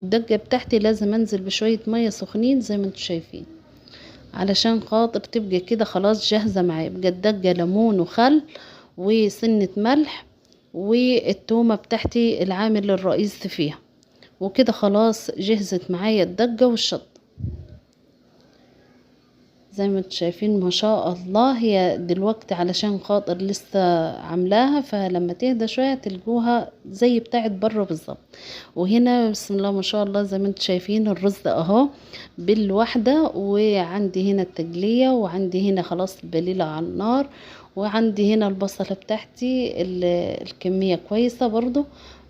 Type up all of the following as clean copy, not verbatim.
الدجة بتاعتي لازم انزل بشوية مية سخنين زي ما انتوا شايفين، علشان خاطر تبقى كده خلاص جاهزة معايا. بقى الدجة ليمون وخل وسنة ملح والتومة بتاعتي العامل الرئيسي فيها، وكده خلاص جهزت معايا الدجة والشطة زي ما انتوا شايفين ما شاء الله. هي دلوقتي علشان خاطر لسه عاملاها، فلما تهدى شوية تلقوها زي بتاعت بره بالظبط. وهنا بسم الله ما شاء الله زي ما انتوا شايفين الرز اهو بالواحدة، وعندي هنا التجلية، وعندي هنا خلاص البليلة على النار، وعندي هنا البصلة بتاعتي الكمية كويسة برضو،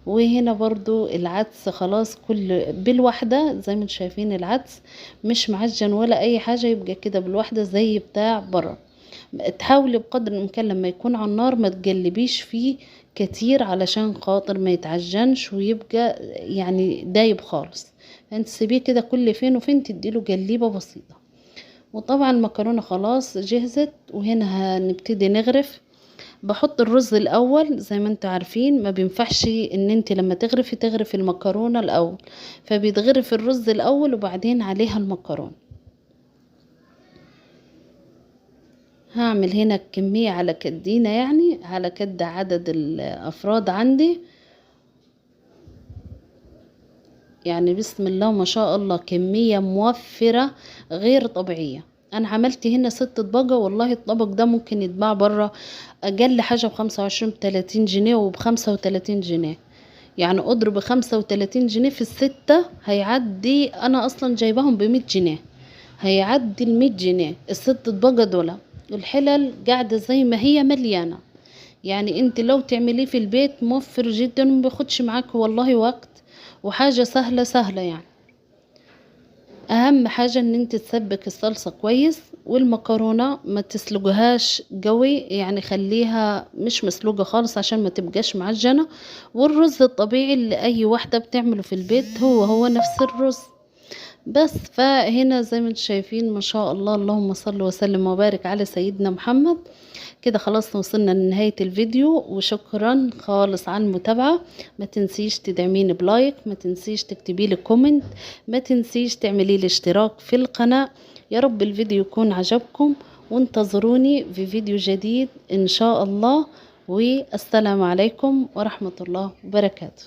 وهنا برضو العدس خلاص كل بالواحدة زي ما انتوا شايفين. العدس مش معجن ولا اي حاجة، يبقى كده بالواحدة زي بتاع بره. تحاولي بقدر الامكان لما يكون على النار ما تقلبيش فيه كتير علشان خاطر ما يتعجنش ويبقى يعني دايب خالص. انت سيبيه كده كل فين وفين تديله قليبة بسيطة. وطبعا المكرونة خلاص جهزت، وهنا هنبتدي نغرف. بحط الرز الاول زي ما انتوا عارفين، ما بينفعش ان انت لما تغرفي المكرونة الاول، فبيتغرف الرز الاول وبعدين عليها المكرونة. هعمل هنا الكمية على كدينا، يعني على كد عدد الافراد عندي. يعني بسم الله ما شاء الله كمية موفرة غير طبيعية. انا عملت هنا 6 اطباق، والله الطبق ده ممكن يتباع بره اقل حاجة ب25 ب30 جنيه وب35 جنيه. يعني اضرب 35 جنيه في ال6 هيعدي، انا اصلا جايباهم ب100 جنيه، هيعدي ال100 جنيه ال6 اطباق دول. الحلل قاعدة زي ما هي مليانة. يعني انت لو تعمليه في البيت موفر جدا ومبياخدش معاك والله وقت، وحاجة سهلة سهلة يعني. اهم حاجة ان انت تسبك الصلصة كويس، والمكرونة ما تسلقهاش قوي، يعني خليها مش مسلوقة خالص عشان ما تبقاش معجنة. والرز الطبيعي اللي اي واحدة بتعمله في البيت هو نفس الرز بس. فهنا زي ما انتم شايفين ما شاء الله، اللهم صل وسلم وبارك على سيدنا محمد. كده خلاص وصلنا لنهاية الفيديو، وشكرا خالص على المتابعة. ما تنسيش تدعميني بلايك، ما تنسيش تكتبي لي كومنت، ما تنسيش تعملي لي اشتراك في القناة. يا رب الفيديو يكون عجبكم، وانتظروني في فيديو جديد ان شاء الله. والسلام عليكم ورحمة الله وبركاته.